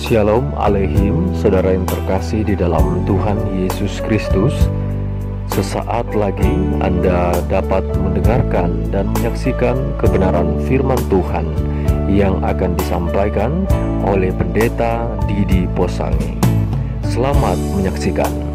Shalom Aleihim, saudara yang terkasih di dalam Tuhan Yesus Kristus. Sesaat lagi Anda dapat mendengarkan dan menyaksikan kebenaran firman Tuhan yang akan disampaikan oleh Pendeta Didi Posangi. Selamat menyaksikan.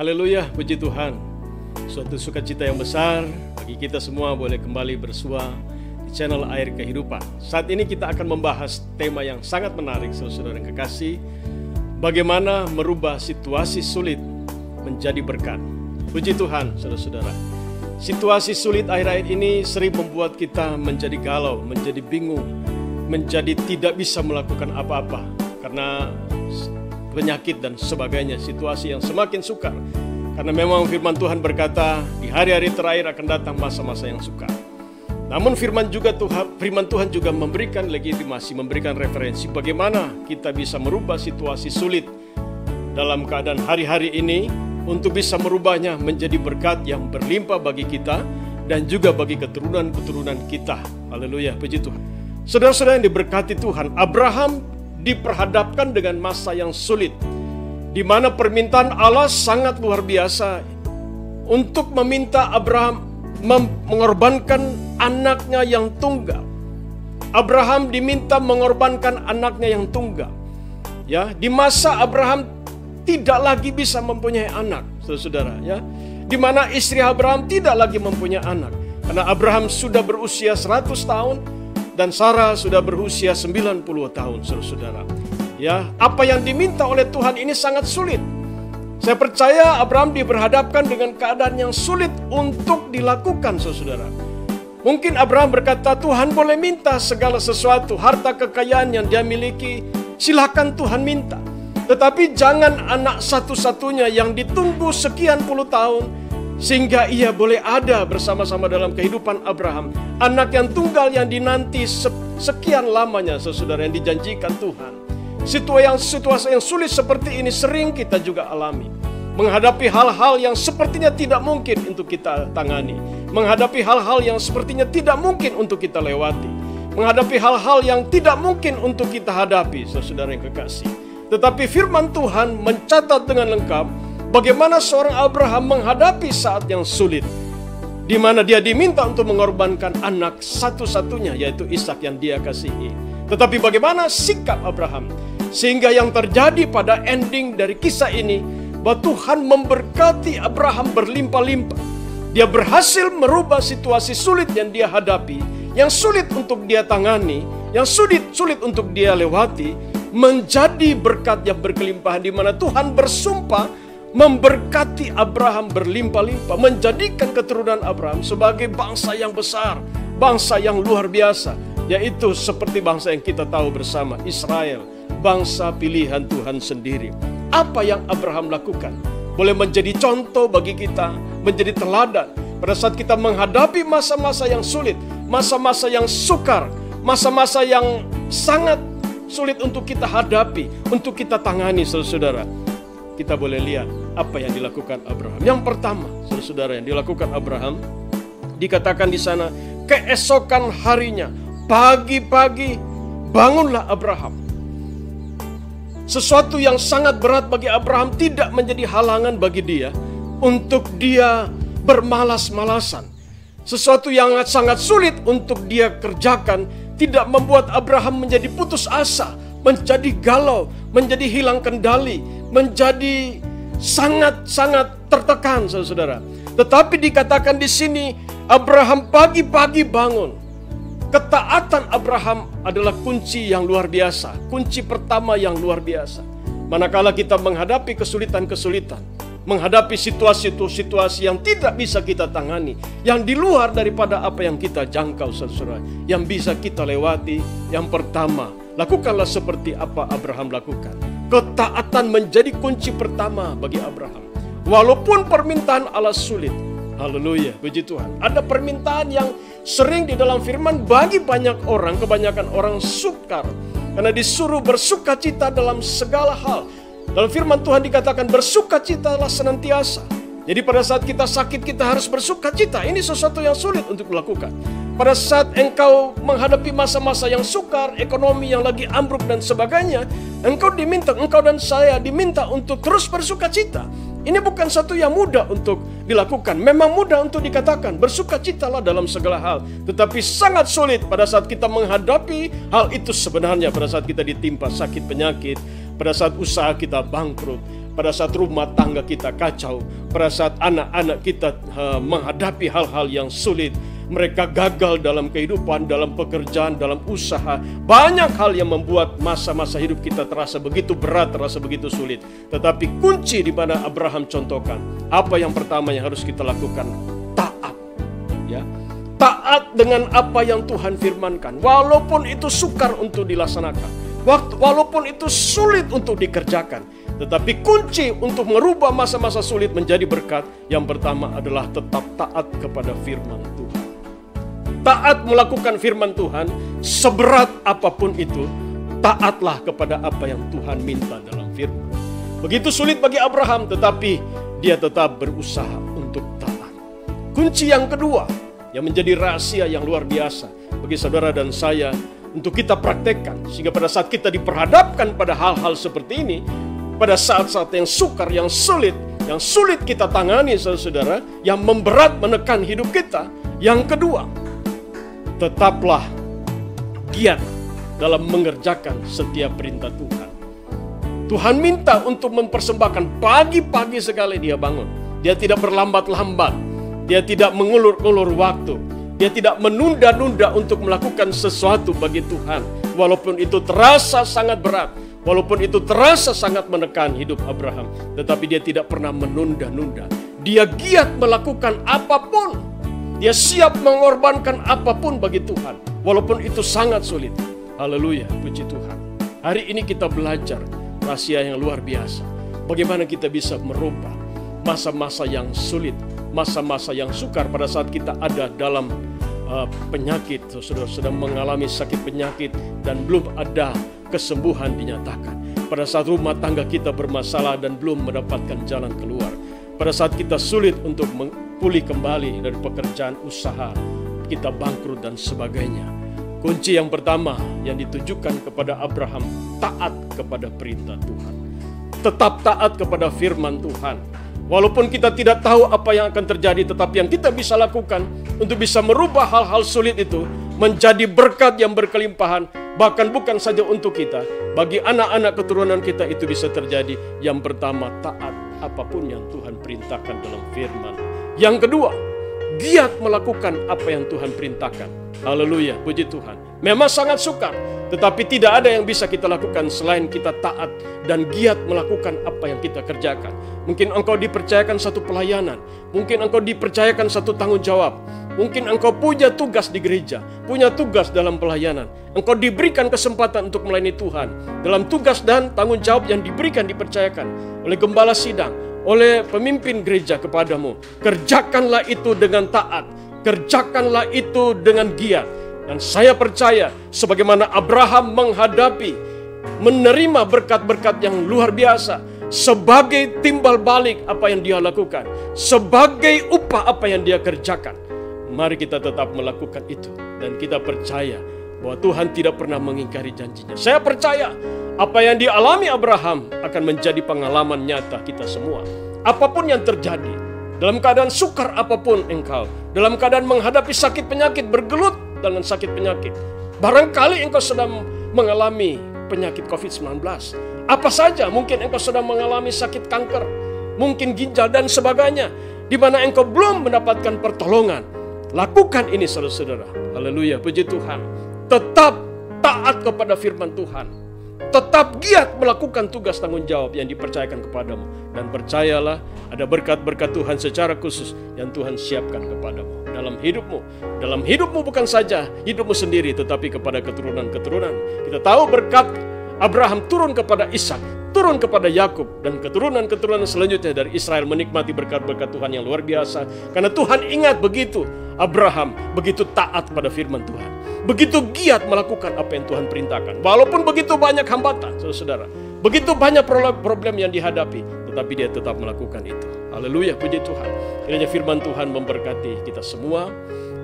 Haleluya, puji Tuhan. Suatu sukacita yang besar bagi kita semua boleh kembali bersua di channel Air Kehidupan. Saat ini kita akan membahas tema yang sangat menarik, saudara yang kekasih. Bagaimana merubah situasi sulit menjadi berkat. Puji Tuhan, saudara-saudara. Situasi sulit akhir-akhir ini sering membuat kita menjadi galau, menjadi bingung, menjadi tidak bisa melakukan apa-apa karena penyakit dan sebagainya, situasi yang semakin sukar. Karena memang firman Tuhan berkata, di hari-hari terakhir akan datang masa-masa yang sukar. Namun firman Tuhan juga memberikan legitimasi, memberikan referensi bagaimana kita bisa merubah situasi sulit dalam keadaan hari-hari ini untuk bisa merubahnya menjadi berkat yang berlimpah bagi kita dan juga bagi keturunan-keturunan kita. Haleluya, puji Tuhan. Saudara-saudara yang diberkati Tuhan, Abraham diperhadapkan dengan masa yang sulit, di mana permintaan Allah sangat luar biasa untuk meminta Abraham mengorbankan anaknya yang tunggal. Abraham diminta mengorbankan anaknya yang tunggal. Ya, di masa Abraham tidak lagi bisa mempunyai anak, saudara, ya. Di mana istri Abraham tidak lagi mempunyai anak karena Abraham sudah berusia 100 tahun dan Sarah sudah berusia 90 tahun, saudara-saudara. Ya, apa yang diminta oleh Tuhan ini sangat sulit. Saya percaya Abraham diperhadapkan dengan keadaan yang sulit untuk dilakukan, saudara. Mungkin Abraham berkata, Tuhan boleh minta segala sesuatu, harta kekayaan yang dia miliki, silakan Tuhan minta. Tetapi jangan anak satu-satunya yang ditunggu sekian puluh tahun, sehingga ia boleh ada bersama-sama dalam kehidupan Abraham. Anak yang tunggal yang dinanti sekian lamanya, saudara, yang dijanjikan Tuhan. Situasi yang sulit seperti ini sering kita juga alami. Menghadapi hal-hal yang sepertinya tidak mungkin untuk kita tangani. Menghadapi hal-hal yang sepertinya tidak mungkin untuk kita lewati. Menghadapi hal-hal yang tidak mungkin untuk kita hadapi, saudara yang kekasih. Tetapi firman Tuhan mencatat dengan lengkap bagaimana seorang Abraham menghadapi saat yang sulit, di mana dia diminta untuk mengorbankan anak satu-satunya, yaitu Ishak yang dia kasihi. Tetapi bagaimana sikap Abraham? Sehingga yang terjadi pada ending dari kisah ini, bahwa Tuhan memberkati Abraham berlimpah-limpah. Dia berhasil merubah situasi sulit yang dia hadapi, yang sulit untuk dia tangani, yang sulit untuk dia lewati, menjadi berkat yang berkelimpahan, di mana Tuhan bersumpah memberkati Abraham berlimpah-limpah, menjadikan keturunan Abraham sebagai bangsa yang besar, bangsa yang luar biasa, yaitu seperti bangsa yang kita tahu bersama, Israel, bangsa pilihan Tuhan sendiri. Apa yang Abraham lakukan boleh menjadi contoh bagi kita, menjadi teladan pada saat kita menghadapi masa-masa yang sulit, masa-masa yang sukar, masa-masa yang sangat sulit untuk kita hadapi, untuk kita tangani, saudara-saudara. Kita boleh lihat apa yang dilakukan Abraham. Yang pertama, saudara-saudara, yang dilakukan Abraham, dikatakan di sana, keesokan harinya, pagi-pagi, bangunlah Abraham. Sesuatu yang sangat berat bagi Abraham tidak menjadi halangan bagi dia untuk dia bermalas-malasan. Sesuatu yang sangat sulit untuk dia kerjakan tidak membuat Abraham menjadi putus asa, menjadi galau, menjadi hilang kendali, menjadi sangat-sangat tertekan, saudara. Tetapi dikatakan di sini, Abraham pagi-pagi bangun. Ketaatan Abraham adalah kunci yang luar biasa, kunci pertama yang luar biasa. Manakala kita menghadapi kesulitan-kesulitan, menghadapi situasi-situasi yang tidak bisa kita tangani, yang di luar daripada apa yang kita jangkau, saudara, yang bisa kita lewati, yang pertama, lakukanlah seperti apa Abraham lakukan. Ketaatan menjadi kunci pertama bagi Abraham. Walaupun permintaan Allah sulit, haleluya, puji Tuhan. Ada permintaan yang sering di dalam firman bagi banyak orang, kebanyakan orang sukar karena disuruh bersukacita dalam segala hal. Dalam firman Tuhan dikatakan bersukacitalah senantiasa. Jadi pada saat kita sakit kita harus bersukacita. Ini sesuatu yang sulit untuk dilakukan. Pada saat engkau menghadapi masa-masa yang sukar, ekonomi yang lagi ambruk dan sebagainya, engkau dan saya diminta untuk terus bersukacita. Ini bukan satu yang mudah untuk dilakukan. Memang mudah untuk dikatakan, bersukacitalah dalam segala hal. Tetapi sangat sulit pada saat kita menghadapi hal itu sebenarnya. Pada saat kita ditimpa sakit penyakit, pada saat usaha kita bangkrut, pada saat rumah tangga kita kacau, pada saat anak-anak kita menghadapi hal-hal yang sulit. Mereka gagal dalam kehidupan, dalam pekerjaan, dalam usaha. Banyak hal yang membuat masa-masa hidup kita terasa begitu berat, terasa begitu sulit. Tetapi kunci di mana Abraham contohkan, apa yang pertama yang harus kita lakukan? Taat. Ya. Taat dengan apa yang Tuhan firmankan. Walaupun itu sukar untuk dilaksanakan. Walaupun itu sulit untuk dikerjakan. Tetapi kunci untuk merubah masa-masa sulit menjadi berkat, yang pertama adalah tetap taat kepada firman Tuhan. Taat melakukan firman Tuhan, seberat apapun itu, taatlah kepada apa yang Tuhan minta dalam firman. Begitu sulit bagi Abraham, tetapi dia tetap berusaha untuk taat. Kunci yang kedua, yang menjadi rahasia yang luar biasa bagi saudara dan saya, untuk kita praktekkan, sehingga pada saat kita diperhadapkan pada hal-hal seperti ini, pada saat-saat yang sukar, yang sulit kita tangani, saudara-saudara, yang memberat menekan hidup kita. Yang kedua, tetaplah giat dalam mengerjakan setiap perintah Tuhan. Tuhan minta untuk mempersembahkan pagi-pagi sekali dia bangun. Dia tidak berlambat-lambat. Dia tidak mengulur-ulur waktu. Dia tidak menunda-nunda untuk melakukan sesuatu bagi Tuhan. Walaupun itu terasa sangat berat. Walaupun itu terasa sangat menekan hidup Abraham. Tetapi dia tidak pernah menunda-nunda. Dia giat melakukan apapun. Dia siap mengorbankan apapun bagi Tuhan. Walaupun itu sangat sulit. Haleluya, puji Tuhan. Hari ini kita belajar rahasia yang luar biasa. Bagaimana kita bisa merubah masa-masa yang sulit, masa-masa yang sukar pada saat kita ada dalam penyakit, sudah sedang mengalami sakit penyakit dan belum ada kesembuhan dinyatakan. Pada saat rumah tangga kita bermasalah dan belum mendapatkan jalan keluar. Pada saat kita sulit untuk pulih kembali dari pekerjaan usaha, kita bangkrut dan sebagainya. Kunci yang pertama yang ditujukan kepada Abraham, taat kepada perintah Tuhan. Tetap taat kepada firman Tuhan. Walaupun kita tidak tahu apa yang akan terjadi, tetapi yang kita bisa lakukan untuk bisa merubah hal-hal sulit itu menjadi berkat yang berkelimpahan. Bahkan bukan saja untuk kita, bagi anak-anak keturunan kita itu bisa terjadi. Yang pertama, taat apapun yang Tuhan perintahkan dalam firman. Yang kedua, giat melakukan apa yang Tuhan perintahkan. Haleluya, puji Tuhan. Memang sangat sukar, tetapi tidak ada yang bisa kita lakukan selain kita taat dan giat melakukan apa yang kita kerjakan. Mungkin engkau dipercayakan satu pelayanan, mungkin engkau dipercayakan satu tanggung jawab, mungkin engkau punya tugas di gereja, punya tugas dalam pelayanan. Engkau diberikan kesempatan untuk melayani Tuhan dalam tugas dan tanggung jawab yang diberikan, dipercayakan oleh gembala sidang, oleh pemimpin gereja kepadamu. Kerjakanlah itu dengan taat, kerjakanlah itu dengan giat. Dan saya percaya sebagaimana Abraham menerima berkat-berkat yang luar biasa sebagai timbal balik apa yang dia lakukan, sebagai upah apa yang dia kerjakan. Mari kita tetap melakukan itu dan kita percaya bahwa Tuhan tidak pernah mengingkari janjinya. Saya percaya apa yang dialami Abraham akan menjadi pengalaman nyata kita semua. Apapun yang terjadi, dalam keadaan sukar apapun engkau, dalam keadaan menghadapi sakit penyakit, bergelut dengan sakit penyakit. Barangkali engkau sedang mengalami penyakit COVID-19. Apa saja, mungkin engkau sedang mengalami sakit kanker, mungkin ginjal dan sebagainya, di mana engkau belum mendapatkan pertolongan. Lakukan ini saudara-saudara. Haleluya, puji Tuhan. Tetap taat kepada firman Tuhan. Tetap giat melakukan tugas tanggung jawab yang dipercayakan kepadamu. Dan percayalah ada berkat-berkat Tuhan secara khusus yang Tuhan siapkan kepadamu dalam hidupmu. Dalam hidupmu bukan saja hidupmu sendiri, tetapi kepada keturunan-keturunan. Kita tahu berkat Abraham turun kepada Ishak, turun kepada Yakub, dan keturunan-keturunan selanjutnya dari Israel menikmati berkat-berkat Tuhan yang luar biasa. Karena Tuhan ingat begitu Abraham begitu taat pada firman Tuhan, begitu giat melakukan apa yang Tuhan perintahkan. Walaupun begitu banyak hambatan, saudara, Begitu banyak problem yang dihadapi, tetapi dia tetap melakukan itu. Haleluya, puji Tuhan. Kiranya firman Tuhan memberkati kita semua.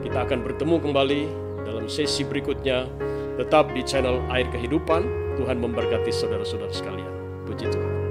Kita akan bertemu kembali dalam sesi berikutnya. Tetap di channel Air Kehidupan. Tuhan memberkati saudara-saudara sekalian. Puji Tuhan.